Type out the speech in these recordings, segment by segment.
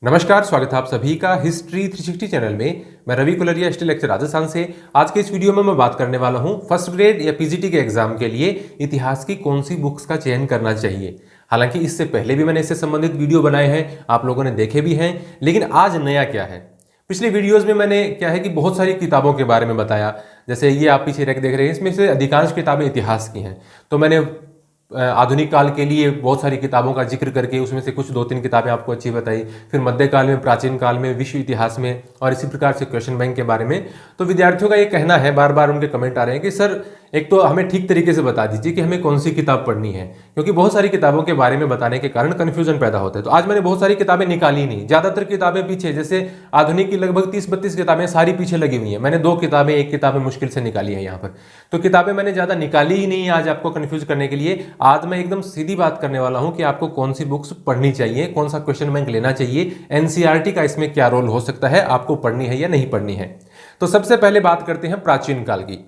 नमस्कार, स्वागत है आप सभी का हिस्ट्री 360 चैनल में। मैं रवि कुलरिया, हिस्ट्री लेक्चर राजस्थान से। आज के इस वीडियो में मैं बात करने वाला हूं फर्स्ट ग्रेड या पीजीटी के एग्जाम के लिए इतिहास की कौन सी बुक्स का चयन करना चाहिए। हालांकि इससे पहले भी मैंने इससे संबंधित वीडियो बनाए हैं, आप लोगों ने देखे भी हैं, लेकिन आज नया क्या है। पिछले वीडियोज में मैंने क्या है कि बहुत सारी किताबों के बारे में बताया। जैसे ये आप पीछे रैक देख रहे हैं, इसमें से अधिकांश किताबें इतिहास की हैं। तो मैंने आधुनिक काल के लिए बहुत सारी किताबों का जिक्र करके उसमें से कुछ 2-3 किताबें आपको अच्छी बताई, फिर मध्यकाल में, प्राचीन काल में, विश्व इतिहास में, और इसी प्रकार से क्वेश्चन बैंक के बारे में। तो विद्यार्थियों का ये कहना है, बार बार उनके कमेंट आ रहे हैं कि सर एक तो हमें ठीक तरीके से बता दीजिए कि हमें कौन सी किताब पढ़नी है, क्योंकि बहुत सारी किताबों के बारे में बताने के कारण कन्फ्यूजन पैदा होता है। तो आज मैंने बहुत सारी किताबें निकाली नहीं, ज्यादातर किताबें पीछे, जैसे आधुनिक की लगभग 30-32 किताबें सारी पीछे लगी हुई हैं। मैंने 2 किताबें, 1 किताबें मुश्किल से निकाली है यहाँ पर। तो किताबें मैंने ज्यादा निकाली ही नहीं आज आपको कंफ्यूज करने के लिए। आज मैं एकदम सीधी बात करने वाला हूं कि आपको कौन सी बुक्स पढ़नी चाहिए, कौन सा क्वेश्चन बैंक लेना चाहिए, एनसीईआरटी का इसमें क्या रोल हो सकता है, आपको पढ़नी है या नहीं पढ़नी है। तो सबसे पहले बात करते हैं प्राचीन काल की।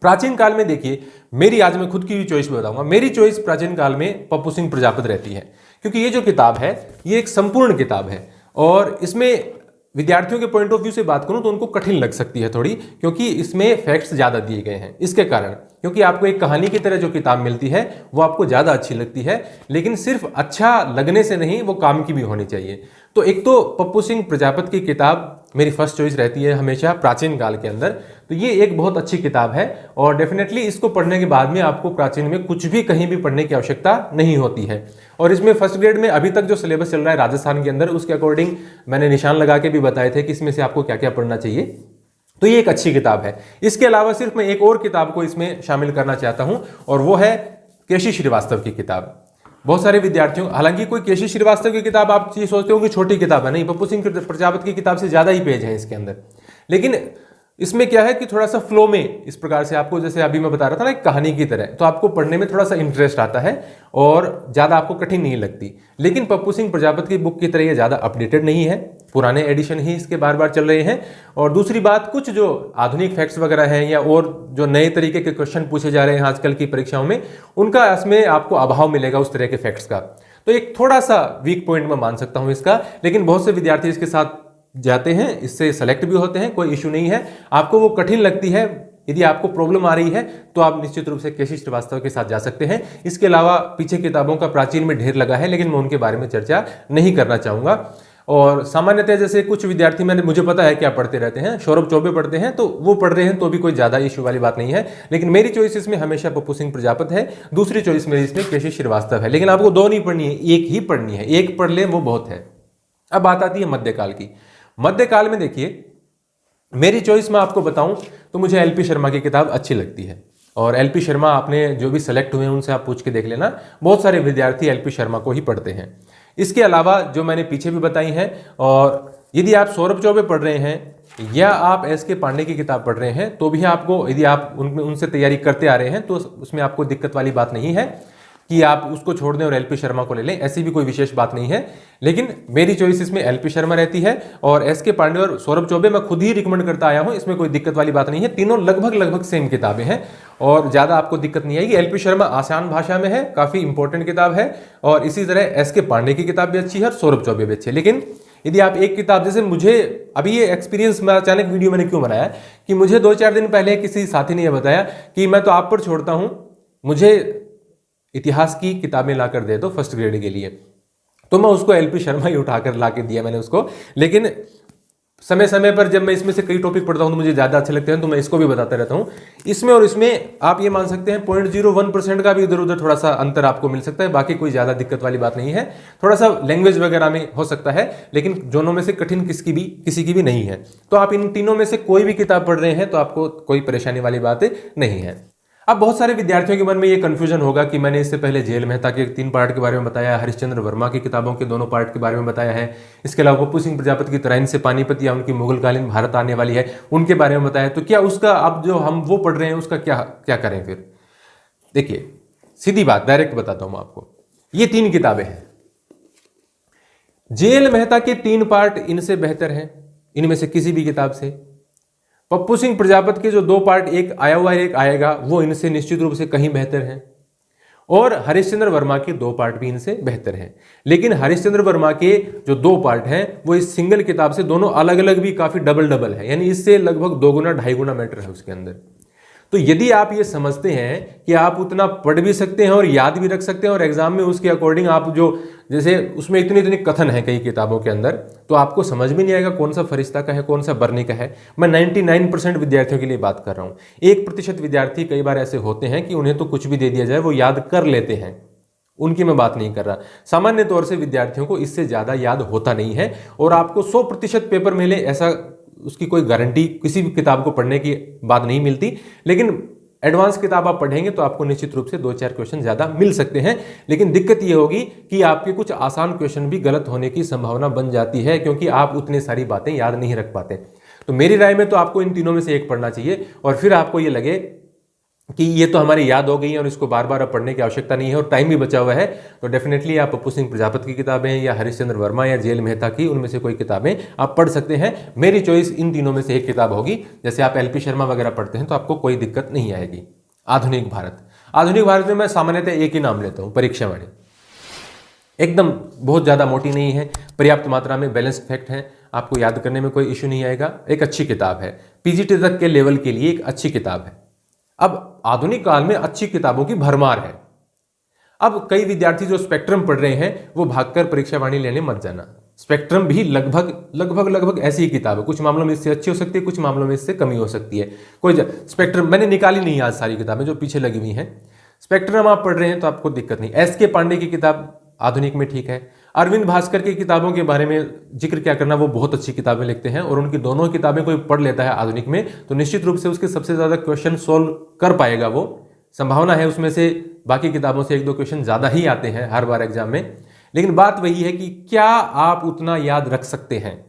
प्राचीन काल में देखिए, मेरी आज मैं खुद की चॉइस बताऊंगा। मेरी चॉइस प्राचीन काल में पप्पू सिंह प्रजापत रहती है, क्योंकि ये जो किताब है ये एक संपूर्ण किताब है और इसमें विद्यार्थियों के पॉइंट ऑफ व्यू से बात करूं तो उनको कठिन लग सकती है थोड़ी, क्योंकि इसमें फैक्ट्स ज्यादा दिए गए हैं। इसके कारण, क्योंकि आपको एक कहानी की तरह जो किताब मिलती है वो आपको ज्यादा अच्छी लगती है, लेकिन सिर्फ अच्छा लगने से नहीं, वो काम की भी होनी चाहिए। तो एक तो पप्पू सिंह प्रजापत की किताब मेरी फर्स्ट चॉइस रहती है हमेशा प्राचीन काल के अंदर। तो ये एक बहुत अच्छी किताब है और डेफिनेटली इसको पढ़ने के बाद में आपको प्राचीन में कुछ भी कहीं भी पढ़ने की आवश्यकता नहीं होती है। और इसमें फर्स्ट ग्रेड में अभी तक जो सिलेबस चल रहा है राजस्थान के अंदर, उसके अकॉर्डिंग मैंने निशान लगा के भी बताए थे कि इसमें से आपको क्या क्या पढ़ना चाहिए। तो ये एक अच्छी किताब है। इसके अलावा सिर्फ मैं एक और किताब को इसमें शामिल करना चाहता हूं और वो है केसी श्रीवास्तव की किताब। बहुत सारे विद्यार्थियों, हालांकि कोई केसी श्रीवास्तव की किताब आप ये सोचते हो कि छोटी किताब है, नहीं, पप्पू सिंह प्रजापत की किताब से ज्यादा ही पेज है इसके अंदर। लेकिन इसमें क्या है कि थोड़ा सा फ्लो में, इस प्रकार से आपको, जैसे अभी मैं बता रहा था ना, एक कहानी की तरह, तो आपको पढ़ने में थोड़ा सा इंटरेस्ट आता है और ज्यादा आपको कठिन नहीं लगती। लेकिन पप्पू सिंह प्रजापत की बुक की तरह ये ज्यादा अपडेटेड नहीं है, पुराने एडिशन ही इसके बार बार चल रहे हैं। और दूसरी बात, कुछ जो आधुनिक फैक्ट्स वगैरह हैं या और जो नए तरीके के क्वेश्चन पूछे जा रहे हैं आजकल की परीक्षाओं में, उनका इसमें आपको अभाव मिलेगा उस तरह के फैक्ट्स का। तो एक थोड़ा सा वीक पॉइंट मैं मान सकता हूं इसका, लेकिन बहुत से विद्यार्थी इसके साथ जाते हैं, इससे सेलेक्ट भी होते हैं, कोई इशू नहीं है। आपको वो कठिन लगती है, यदि आपको प्रॉब्लम आ रही है, तो आप निश्चित रूप से केसी श्रीवास्तव के साथ जा सकते हैं। इसके अलावा पीछे किताबों का प्राचीन में ढेर लगा है, लेकिन मैं उनके बारे में चर्चा नहीं करना चाहूंगा। और सामान्यतः जैसे कुछ विद्यार्थी, मुझे पता है क्या पढ़ते रहते हैं, सौरभ चौबे पढ़ते हैं, तो वो पढ़ रहे हैं तो भी कोई ज्यादा इशू वाली बात नहीं है। लेकिन मेरी चॉइस इसमें हमेशा पप्पू सिंह प्रजापत है, दूसरी चॉइस मेरी इसमें केसी श्रीवास्तव है। लेकिन आपको 2 नहीं पढ़नी है, एक ही पढ़नी है, एक पढ़ ले वो बहुत है। अब बात आती है मध्यकाल की। मध्यकाल में देखिए, मेरी चॉइस में आपको बताऊं तो मुझे एलपी शर्मा की किताब अच्छी लगती है। और एलपी शर्मा, आपने जो भी सेलेक्ट हुए हैं उनसे आप पूछ के देख लेना, बहुत सारे विद्यार्थी एलपी शर्मा को ही पढ़ते हैं। इसके अलावा जो मैंने पीछे भी बताई हैं, और यदि आप सौरभ चौबे पढ़ रहे हैं या आप एस के पांडे की किताब पढ़ रहे हैं, तो भी आपको, यदि आप उनसे तैयारी करते आ रहे हैं, तो उसमें आपको दिक्कत वाली बात नहीं है कि आप उसको छोड़ दें और एलपी शर्मा को ले लें, ऐसी भी कोई विशेष बात नहीं है। लेकिन मेरी चॉइस इसमें एलपी शर्मा रहती है और एस के पांडे और सौरभ चौबे मैं खुद ही रिकमेंड करता आया हूं, इसमें कोई दिक्कत वाली बात नहीं है। तीनों लगभग सेम किताबें हैं और ज्यादा आपको दिक्कत नहीं आएगी। एलपी शर्मा आसान भाषा में है, काफी इंपॉर्टेंट किताब है, और इसी तरह एस के पांडे की किताब भी अच्छी है और सौरभ चौबे भी अच्छी है। लेकिन यदि आप एक किताब, जैसे मुझे अभी ये एक्सपीरियंस, मैं अचानक वीडियो मैंने क्यों बनाया कि मुझे 2-4 दिन पहले किसी साथी ने यह बताया कि मैं तो आप पर छोड़ता हूं, मुझे इतिहास की किताबें लाकर दे दो फर्स्ट ग्रेड के लिए। तो मैं उसको एलपी शर्मा ही उठाकर लाके दिया मैंने उसको। लेकिन समय समय पर जब मैं इसमें से कई टॉपिक पढ़ता हूं तो मुझे ज्यादा अच्छे लगते हैं, तो मैं इसको भी बताता रहता हूं। इसमें और इसमें आप ये मान सकते हैं 0.01% का भी इधर उधर थोड़ा सा अंतर आपको मिल सकता है, बाकी कोई ज्यादा दिक्कत वाली बात नहीं है। थोड़ा सा लैंग्वेज वगैरह में हो सकता है, लेकिन दोनों में से कठिन किसी की भी नहीं है। तो आप इन तीनों में से कोई भी किताब पढ़ रहे हैं तो आपको कोई परेशानी वाली बात नहीं है। अब बहुत सारे विद्यार्थियों के मन में ये कंफ्यूजन होगा कि मैंने इससे पहले जेल मेहता के 3 पार्ट के बारे में बताया है, हरिश्चंद्र वर्मा की किताबों के 2 पार्ट के बारे में बताया है, इसके अलावा पप्पू सिंह प्रजापत की तराइन से पानीपत या उनकी मुगलकालीन भारत आने वाली है, उनके बारे में बताया। तो क्या उसका, अब जो हम वो पढ़ रहे हैं, उसका क्या करें फिर? देखिए, सीधी बात डायरेक्ट बताता हूं मैं आपको, ये 3 किताबें हैं। जेल मेहता के 3 पार्ट इनसे बेहतर हैं, इनमें से किसी भी किताब से। पप्पू सिंह प्रजापत के जो 2 पार्ट, एक आया हुआ है एक आएगा, वो इनसे निश्चित रूप से कहीं बेहतर है। और हरिश्चंद्र वर्मा के 2 पार्ट भी इनसे बेहतर हैं। लेकिन हरिश्चंद्र वर्मा के जो 2 पार्ट हैं वो इस सिंगल किताब से दोनों अलग अलग भी काफी डबल डबल है, यानी इससे लगभग 2 गुना 2.5 गुना मैटर है उसके अंदर। तो यदि आप ये समझते हैं कि आप उतना पढ़ भी सकते हैं और याद भी रख सकते हैं और एग्जाम में उसके अकॉर्डिंग आप जो जैसे उसमें इतनी इतनी कथन है कई किताबों के अंदर, तो आपको समझ में नहीं आएगा कौन सा फरिश्ता का है कौन सा बरनी का है। मैं 99% विद्यार्थियों के लिए बात कर रहा हूं। 1% विद्यार्थी कई बार ऐसे होते हैं कि उन्हें तो कुछ भी दे दिया जाए वो याद कर लेते हैं, उनकी मैं बात नहीं कर रहा। सामान्य तौर से विद्यार्थियों को इससे ज्यादा याद होता नहीं है और आपको 100% पेपर मिले ऐसा उसकी कोई गारंटी किसी भी किताब को पढ़ने की बात नहीं मिलती। लेकिन एडवांस किताब आप पढ़ेंगे तो आपको निश्चित रूप से 2-4 क्वेश्चन ज्यादा मिल सकते हैं। लेकिन दिक्कत यह होगी कि आपके कुछ आसान क्वेश्चन भी गलत होने की संभावना बन जाती है क्योंकि आप उतनी सारी बातें याद नहीं रख पाते। तो मेरी राय में तो आपको इन तीनों में से एक पढ़ना चाहिए और फिर आपको ये लगे कि ये तो हमारी याद हो गई है और इसको बार बार अब पढ़ने की आवश्यकता नहीं है और टाइम भी बचा हुआ है, तो डेफिनेटली आप पप्पू सिंह प्रजापति की किताबें या हरिश्चंद्र वर्मा या जेएल मेहता की उनमें से कोई किताबें आप पढ़ सकते हैं। मेरी चॉइस इन तीनों में से एक किताब होगी। जैसे आप एलपी शर्मा वगैरह पढ़ते हैं तो आपको कोई दिक्कत नहीं आएगी। आधुनिक भारत, आधुनिक भारत में मैं सामान्यतः एक ही नाम लेता हूं, परीक्षावाणी। एकदम बहुत ज्यादा मोटी नहीं है, पर्याप्त मात्रा में बैलेंस्ड फैक्ट है, आपको याद करने में कोई इश्यू नहीं आएगा। एक अच्छी किताब है, पीजीटी तक के लेवल के लिए एक अच्छी किताब है। अब आधुनिक काल में अच्छी किताबों की भरमार है। अब कई विद्यार्थी जो स्पेक्ट्रम पढ़ रहे हैं वो भागकर परीक्षावाणी लेने मत जाना। स्पेक्ट्रम भी लगभग ऐसी ही किताब है, कुछ मामलों में इससे अच्छी हो सकती है, कुछ मामलों में इससे कमी हो सकती है। स्पेक्ट्रम मैंने निकाली नहीं आज सारी किताबें जो पीछे लगी हुई हैं। स्पेक्ट्रम आप पढ़ रहे हैं तो आपको दिक्कत नहीं। एसके पांडे की किताब आधुनिक में ठीक है। अरविंद भास्कर की किताबों के बारे में जिक्र क्या करना, वो बहुत अच्छी किताबें लिखते हैं और उनकी दोनों किताबें कोई पढ़ लेता है आधुनिक में तो निश्चित रूप से उसके सबसे ज्यादा क्वेश्चन सोल्व कर पाएगा। वो संभावना है उसमें से बाकी किताबों से 1-2 क्वेश्चन ज्यादा ही आते हैं हर बार एग्जाम में। लेकिन बात वही है कि क्या आप उतना याद रख सकते हैं?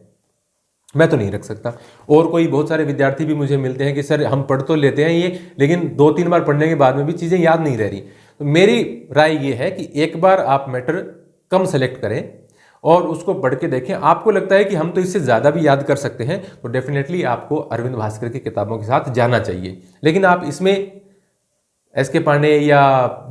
मैं तो नहीं रख सकता। और कोई बहुत सारे विद्यार्थी भी मुझे मिलते हैं कि सर हम पढ़ तो लेते हैं ये, लेकिन 2-3 बार पढ़ने के बाद में भी चीजें याद नहीं रह रही। तो मेरी राय ये है कि एक बार आप मैटर कम सेलेक्ट करें और उसको पढ़ के देखें। आपको लगता है कि हम तो इससे ज्यादा भी याद कर सकते हैं तो डेफिनेटली आपको अरविंद भास्कर की किताबों के साथ जाना चाहिए। लेकिन आप इसमें एसके पांडे या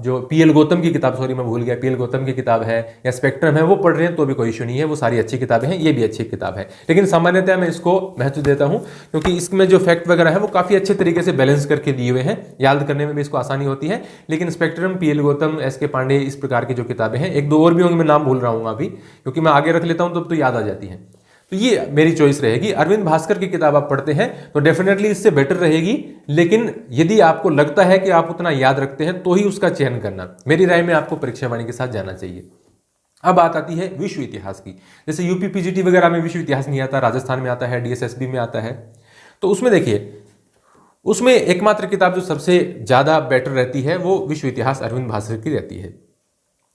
जो पीएल गौतम की किताब, सॉरी मैं भूल गया, पीएल गौतम की किताब है या स्पेक्ट्रम है वो पढ़ रहे हैं तो भी कोई इश्यू नहीं है, वो सारी अच्छी किताबें हैं, ये भी अच्छी किताब है। लेकिन सामान्यतः मैं इसको महत्व देता हूं क्योंकि इसमें जो फैक्ट वगैरह है वो काफी अच्छे तरीके से बैलेंस करके दिए हुए हैं, याद करने में भी इसको आसानी होती है। लेकिन spectrum, PL Gautam, SK Pande, इस प्रकार की जो किताबें हैं, 1-2 और भी होंगे, मैं नाम भूल रहा हूँ अभी क्योंकि मैं आगे रख लेता हूँ तो याद आ जाती है। तो ये मेरी चॉइस रहेगी। अरविंद भास्कर की किताब आप पढ़ते हैं तो डेफिनेटली इससे बेटर रहेगी। लेकिन यदि आपको लगता है कि आप उतना याद रखते हैं तो ही उसका चयन करना। मेरी राय में आपको परीक्षावाणी के साथ जाना चाहिए। अब बात आती है विश्व इतिहास की। जैसे यूपी पीजीटी वगैरह में विश्व इतिहास नहीं आता, राजस्थान में आता है, डीएसएसबी में आता है। तो उसमें देखिए, उसमें एकमात्र किताब जो सबसे ज्यादा बेटर रहती है वो विश्व इतिहास अरविंद भास्कर की रहती है।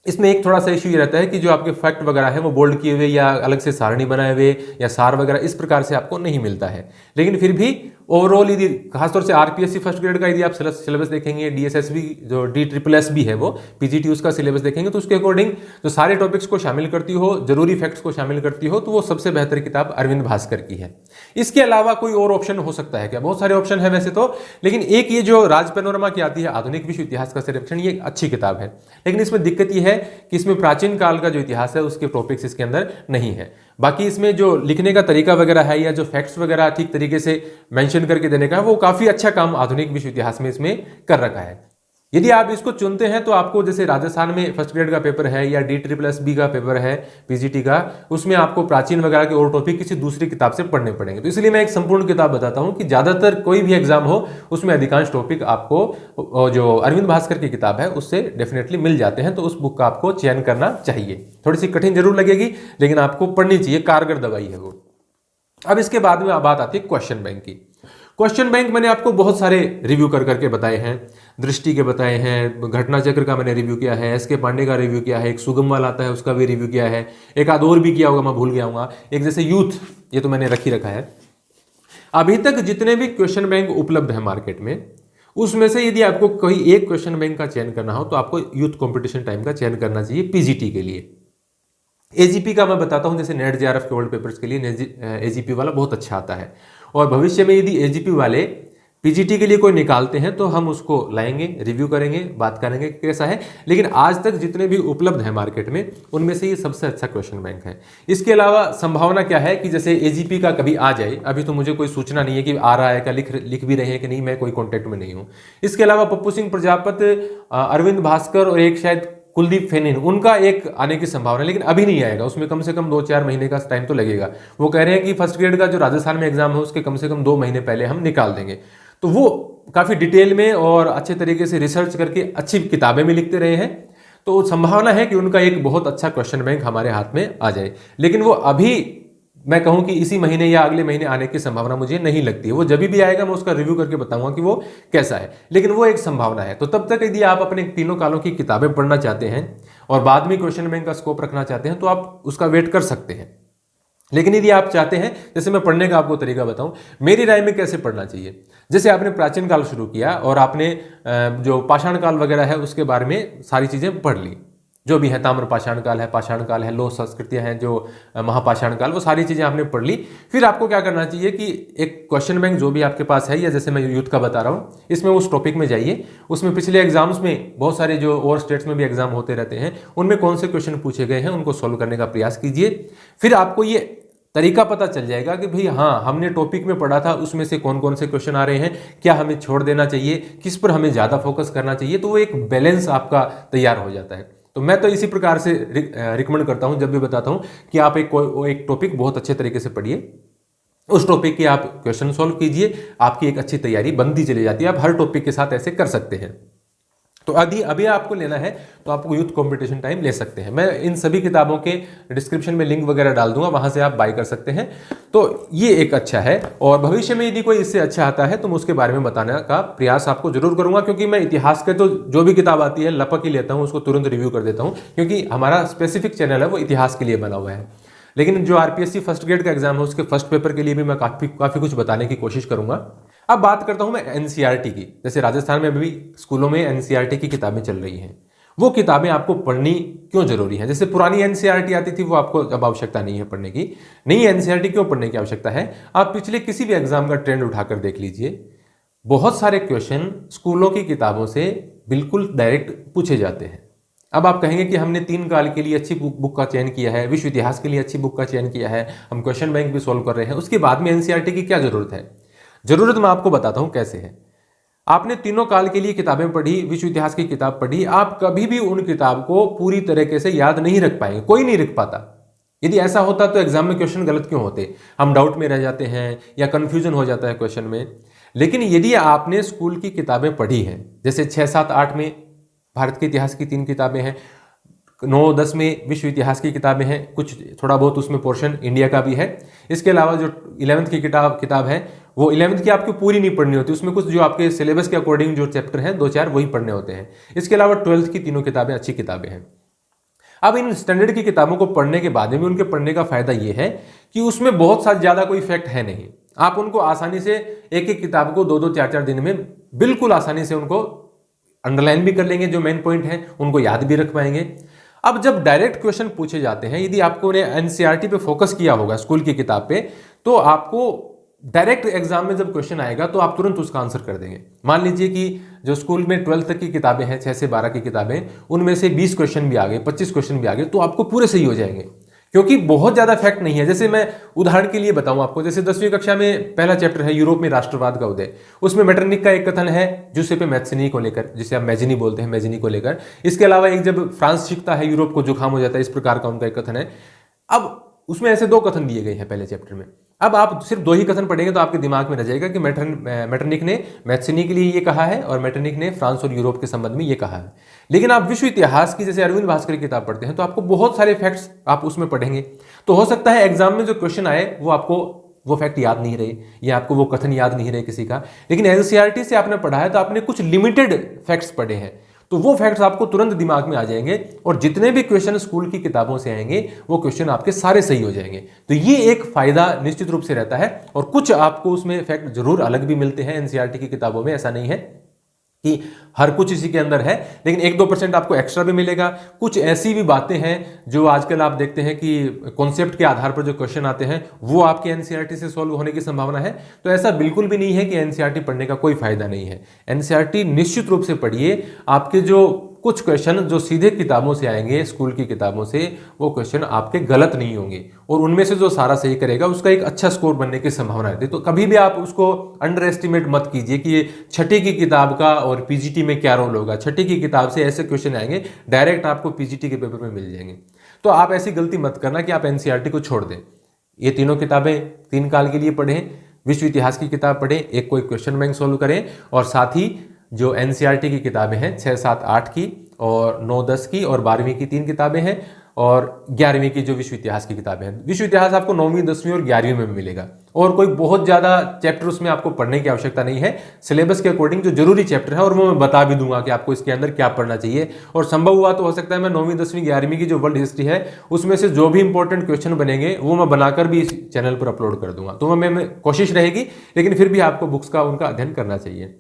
इसमें एक थोड़ा सा इशू ये रहता है कि जो आपके फैक्ट वगैरह है वो बोल्ड किए हुए या अलग से सारणी बनाए हुए या सार वगैरह इस प्रकार से आपको नहीं मिलता है। लेकिन फिर भी ओवरऑल यदि खासतौर से आरपीएससी फर्स्ट ग्रेड का यदि आप सिलेबस देखेंगे, डीएसएसबी जो DSSS भी है वो पीजीटी उसका सिलेबस देखेंगे तो उसके अकॉर्डिंग जो सारे टॉपिक्स को शामिल करती हो, जरूरी फैक्ट्स को शामिल करती हो, तो वो सबसे बेहतर किताब अरविंद भास्कर की है। इसके अलावा कोई और ऑप्शन हो सकता है क्या? बहुत सारे ऑप्शन है वैसे तो, लेकिन एक ये जो राज पैनोरमा की आती है आधुनिक विश्व इतिहास का सर्वेक्षण, ये अच्छी किताब है। लेकिन इसमें दिक्कत यह है कि इसमें प्राचीन काल का जो इतिहास है उसके टॉपिक्स इसके अंदर नहीं है। बाकी इसमें जो लिखने का तरीका वगैरह है या जो फैक्ट्स वगैरह ठीक तरीके से मेंशन करके देने का है, वो काफी अच्छा काम आधुनिक विश्व इतिहास में इसमें कर रखा है। यदि आप इसको चुनते हैं तो आपको जैसे राजस्थान में फर्स्ट ग्रेड का पेपर है या DSSB का पेपर है पीजीटी का, उसमें आपको प्राचीन वगैरह के और टॉपिक किसी दूसरी किताब से पढ़ने पड़ेंगे। तो इसलिए मैं एक संपूर्ण किताब बताता हूं कि ज्यादातर कोई भी एग्जाम हो उसमें अधिकांश टॉपिक आपको जो अरविंद भास्कर की किताब है उससे डेफिनेटली मिल जाते हैं। तो उस बुक का आपको चयन करना चाहिए। थोड़ी सी कठिन जरूर लगेगी लेकिन आपको पढ़नी चाहिए, कारगर दवाई है वो। अब इसके बाद में बात आती है क्वेश्चन बैंक की। क्वेश्चन बैंक मैंने आपको बहुत सारे रिव्यू कर करके बताए हैं, दृष्टि के बताए हैं, घटना चक्र का मैंने रिव्यू किया है, एसके पांडे का रिव्यू किया है, एक सुगम वाला आता है उसका भी रिव्यू किया है, एक आध और भी किया होगा मैं भूल गया हूँ, एक जैसे यूथ, ये तो मैंने रखा है। अभी तक जितने भी क्वेश्चन बैंक उपलब्ध है मार्केट में उसमें से यदि आपको कोई एक क्वेश्चन बैंक का चयन करना हो तो आपको यूथ कॉम्पिटिशन टाइम का चयन करना चाहिए पीजीटी के लिए। एजीपी का मैं बताता हूं, जैसे नेट JRF के ओल्ड पेपर्स के लिए एजीपी वाला बहुत अच्छा आता है। और भविष्य में यदि एजीपी वाले पीजीटी के लिए कोई निकालते हैं तो हम उसको लाएंगे, रिव्यू करेंगे, बात करेंगे कैसा है। लेकिन आज तक जितने भी उपलब्ध हैं मार्केट में, उनमें से ये सबसे अच्छा क्वेश्चन बैंक है। इसके अलावा संभावना क्या है कि जैसे एजीपी का कभी आ जाए, अभी तो मुझे कोई सूचना नहीं है कि आ रहा है, क्या लिख भी रहे हैं कि नहीं, मैं कोई कॉन्टेक्ट में नहीं हूँ। इसके अलावा पप्पू सिंह प्रजापति, अरविंद भास्कर और एक शायद कुलदीप फेनिन, उनका एक आने की संभावना है, लेकिन अभी नहीं आएगा। उसमें कम से कम 2-4 महीने का टाइम तो लगेगा। वो कह रहे हैं कि फर्स्ट ग्रेड का जो राजस्थान में एग्जाम है उसके कम से कम 2 महीने पहले हम निकाल देंगे। तो वो काफ़ी डिटेल में और अच्छे तरीके से रिसर्च करके अच्छी किताबें भी लिखते रहे हैं। तो संभावना है कि उनका एक बहुत अच्छा क्वेश्चन बैंक हमारे हाथ में आ जाए। लेकिन वो अभी मैं कहूं कि इसी महीने या अगले महीने आने की संभावना मुझे नहीं लगती है। वो जब भी आएगा मैं उसका रिव्यू करके बताऊंगा कि वो कैसा है, लेकिन वो एक संभावना है। तो तब तक यदि आप अपने तीनों कालों की किताबें पढ़ना चाहते हैं और बाद में क्वेश्चन बैंक का स्कोप रखना चाहते हैं तो आप उसका वेट कर सकते हैं। लेकिन यदि आप चाहते हैं, जैसे मैं पढ़ने का आपको तरीका बताऊं, मेरी राय में कैसे पढ़ना चाहिए। जैसे आपने प्राचीन काल शुरू किया और आपने जो पाषाण काल वगैरह है उसके बारे में सारी चीज़ें पढ़ ली, जो भी है, ताम्र पाषाण काल है, लोह संस्कृतियां हैं, जो महापाषाण काल, वो सारी चीज़ें आपने पढ़ ली। फिर आपको क्या करना चाहिए कि एक क्वेश्चन बैंक जो भी आपके पास है, या जैसे मैं यूथ का बता रहा हूँ, इसमें उस टॉपिक में जाइए। उसमें पिछले एग्जाम्स में बहुत सारे जो और स्टेट्स में भी एग्जाम होते रहते हैं, उनमें कौन से क्वेश्चन पूछे गए हैं उनको सोल्व करने का प्रयास कीजिए। फिर आपको ये तरीका पता चल जाएगा कि भाई हाँ, हमने टॉपिक में पढ़ा था उसमें से कौन कौन से क्वेश्चन आ रहे हैं, क्या हमें छोड़ देना चाहिए, किस पर हमें ज़्यादा फोकस करना चाहिए। तो वो एक बैलेंस आपका तैयार हो जाता है। तो मैं तो इसी प्रकार से रिकमेंड करता हूं, जब भी बताता हूं कि आप एक टॉपिक बहुत अच्छे तरीके से पढ़िए, उस टॉपिक के आप क्वेश्चन सॉल्व कीजिए, आपकी एक अच्छी तैयारी बनती चली जाती है। आप हर टॉपिक के साथ ऐसे कर सकते हैं। तो अभी आपको लेना है तो आपको यूथ कंपटीशन टाइम ले सकते हैं। मैं इन सभी किताबों के डिस्क्रिप्शन में लिंक वगैरह डाल दूंगा, वहां से आप बाय कर सकते हैं। तो ये एक अच्छा है, और भविष्य में यदि कोई इससे अच्छा आता है तो मैं उसके बारे में बताने का प्रयास आपको जरूर करूंगा, क्योंकि मैं इतिहास के तो जो भी किताब आती है लपक ही लेता हूँ, उसको तुरंत रिव्यू कर देता हूँ, क्योंकि हमारा स्पेसिफिक चैनल है वो इतिहास के लिए बना हुआ है। लेकिन जो आरपीएससी फर्स्ट ग्रेड का एग्जाम है उसके फर्स्ट पेपर के लिए भी मैं काफी कुछ बताने की कोशिश करूंगा। अब बात करता हूं मैं एनसीईआरटी की। जैसे राजस्थान में भी स्कूलों में एनसीईआरटी की किताबें चल रही हैं, वो किताबें आपको पढ़नी क्यों जरूरी है। जैसे पुरानी एनसीईआरटी आती थी वो आपको अब आवश्यकता नहीं है पढ़ने की। नई एनसीईआरटी क्यों पढ़ने की आवश्यकता है, आप पिछले किसी भी एग्जाम का ट्रेंड उठाकर देख लीजिए, बहुत सारे क्वेश्चन स्कूलों की किताबों से बिल्कुल डायरेक्ट पूछे जाते हैं। अब आप कहेंगे कि हमने 3 काल के लिए अच्छी बुक का चयन किया है, विश्व इतिहास के लिए अच्छी बुक का चयन किया है, हम क्वेश्चन बैंक भी सॉल्व कर रहे हैं, उसके बाद में एनसीईआरटी की क्या जरूरत है। जरूरत मैं आपको बताता हूं कैसे है। आपने तीनों काल के लिए किताबें पढ़ी, विश्व इतिहास की किताब पढ़ी, आप कभी भी उन किताब को पूरी तरीके से याद नहीं रख पाएंगे, कोई नहीं रख पाता। यदि ऐसा होता तो एग्जाम में क्वेश्चन गलत क्यों होते, हम डाउट में रह जाते हैं या कंफ्यूजन हो जाता है क्वेश्चन में। लेकिन यदि आपने स्कूल की किताबें पढ़ी हैं, जैसे 6, 7, 8 में भारत के इतिहास की 3 किताबें हैं, 9, 10 में विश्व इतिहास की किताबें हैं, कुछ थोड़ा बहुत उसमें पोर्शन इंडिया का भी है। इसके अलावा जो 11th की किताब है वो 11th की आपको पूरी नहीं पढ़नी होती, उसमें कुछ जो आपके सिलेबस के अकॉर्डिंग जो चैप्टर हैं 2-4 वही पढ़ने होते हैं। इसके अलावा 12th की तीनों किताबें अच्छी किताबें हैं। अब इन स्टैंडर्ड की किताबों को पढ़ने के बाद में उनके पढ़ने का फायदा ये है कि उसमें बहुत सा ज्यादा कोई फैक्ट है नहीं। आप उनको आसानी से एक किताब को 2-2, 4-4 दिन में बिल्कुल आसानी से उनको अंडरलाइन भी कर लेंगे, जो मेन पॉइंट है उनको याद भी रख पाएंगे। अब जब डायरेक्ट क्वेश्चन पूछे जाते हैं, यदि आपको उन्हें एनसीईआरटी पे फोकस किया होगा स्कूल की किताब पे, तो आपको डायरेक्ट एग्जाम में जब क्वेश्चन आएगा तो आप तुरंत उसका आंसर कर देंगे। मान लीजिए कि जो स्कूल में 12th तक की किताबें हैं, 6 से 12 की किताबें, उनमें से 20 क्वेश्चन भी आ गए, 25 क्वेश्चन भी आ गए, तो आपको पूरे सही हो जाएंगे, क्योंकि बहुत ज्यादा फैक्ट नहीं है। जैसे मैं उदाहरण के लिए बताऊं आपको, जैसे 10वीं कक्षा में पहला चैप्टर है यूरोप में राष्ट्रवाद का उदय, उसमें मेटरनिक का एक कथन है जुसेपे मैत्सिनी को लेकर, जिसे आप मैजिनी बोलते हैं, मैजिनी को लेकर। इसके अलावा एक जब फ्रांस सीखता है यूरोप को जुकाम हो जाता है, इस प्रकार का उनका एक कथन है। अब उसमें ऐसे 2 कथन दिए गए हैं पहले चैप्टर में। अब आप सिर्फ 2 ही कथन पढ़ेंगे तो आपके दिमाग में रह जाएगा कि मेटरनिक ने मैत्सिनी के लिए ये कहा है और मेटरनिक ने फ्रांस और यूरोप के संबंध में ये कहा है। लेकिन आप विश्व इतिहास की जैसे अरविंद भास्कर की किताब पढ़ते हैं तो आपको बहुत सारे फैक्ट्स आप उसमें पढ़ेंगे, तो हो सकता है एग्जाम में जो क्वेश्चन आए वो आपको वो फैक्ट याद नहीं रहे या आपको वो कथन याद नहीं रहे किसी का। लेकिन एनसीईआरटी से आपने पढ़ा है तो आपने कुछ लिमिटेड फैक्ट्स पढ़े हैं, तो वो फैक्ट्स आपको तुरंत दिमाग में आ जाएंगे और जितने भी क्वेश्चन स्कूल की किताबों से आएंगे वो क्वेश्चन आपके सारे सही हो जाएंगे। तो ये एक फायदा निश्चित रूप से रहता है। और कुछ आपको उसमें फैक्ट जरूर अलग भी मिलते हैं एनसीईआरटी की किताबों में, ऐसा नहीं है, कि हर कुछ इसी के अंदर है, लेकिन 1-2% आपको एक्स्ट्रा भी मिलेगा। कुछ ऐसी भी बातें हैं जो आजकल आप देखते हैं कि कॉन्सेप्ट के आधार पर जो क्वेश्चन आते हैं वो आपके एनसीईआरटी से सॉल्व होने की संभावना है। तो ऐसा बिल्कुल भी नहीं है कि एनसीईआरटी पढ़ने का कोई फायदा नहीं है। एनसीईआरटी निश्चित रूप से पढ़िए। आपके जो कुछ क्वेश्चन जो सीधे किताबों से आएंगे, स्कूल की किताबों से, वो क्वेश्चन आपके गलत नहीं होंगे और उनमें से जो सारा सही करेगा उसका एक अच्छा स्कोर बनने की संभावना रहती है। तो कभी भी आप उसको अंडर एस्टिमेट मत कीजिए कि ये छठी की किताब का और पीजीटी में क्या रोल होगा। छठी की किताब से ऐसे क्वेश्चन आएंगे डायरेक्ट आपको पीजीटी के पेपर में मिल जाएंगे। तो आप ऐसी गलती मत करना कि आप एनसीईआरटी को छोड़ दें। ये तीनों किताबें 3 काल के लिए पढ़ें, विश्व इतिहास की किताब पढ़ें, एक कोई क्वेश्चन बैंक सोल्व करें, और साथ ही जो एनसीईआरटी की किताबें हैं 6, 7, 8 की और 9, 10 की और 12वीं की 3 किताबें हैं, और 11वीं की जो विश्व इतिहास की किताबें हैं। विश्व इतिहास आपको 9वीं, 10वीं और 11वीं में मिलेगा और कोई बहुत ज़्यादा चैप्टर उसमें आपको पढ़ने की आवश्यकता नहीं है। सिलेबस के अकॉर्डिंग जो जरूरी चैप्टर है और वो मैं बता भी दूंगा कि आपको इसके अंदर क्या पढ़ना चाहिए। और संभव हुआ तो हो सकता है मैं 9वीं, 10वीं, 11वीं की जो वर्ल्ड हिस्ट्री है उसमें से जो भी इंपॉर्टेंट क्वेश्चन बनेंगे वो मैं बनाकर भी इस चैनल पर अपलोड कर दूंगा। तो मैं कोशिश रहेगी, लेकिन फिर भी आपको बुक्स का उनका अध्ययन करना चाहिए।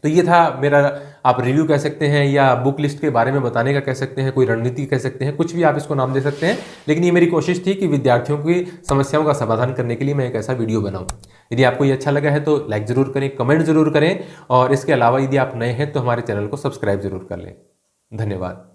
तो ये था मेरा, आप रिव्यू कह सकते हैं या बुक लिस्ट के बारे में बताने का कह सकते हैं, कोई रणनीति कह सकते हैं, कुछ भी आप इसको नाम दे सकते हैं। लेकिन ये मेरी कोशिश थी कि विद्यार्थियों की समस्याओं का समाधान करने के लिए मैं एक ऐसा वीडियो बनाऊं। यदि आपको ये अच्छा लगा है तो लाइक ज़रूर करें, कमेंट ज़रूर करें, और इसके अलावा यदि आप नए हैं तो हमारे चैनल को सब्सक्राइब ज़रूर कर लें। धन्यवाद।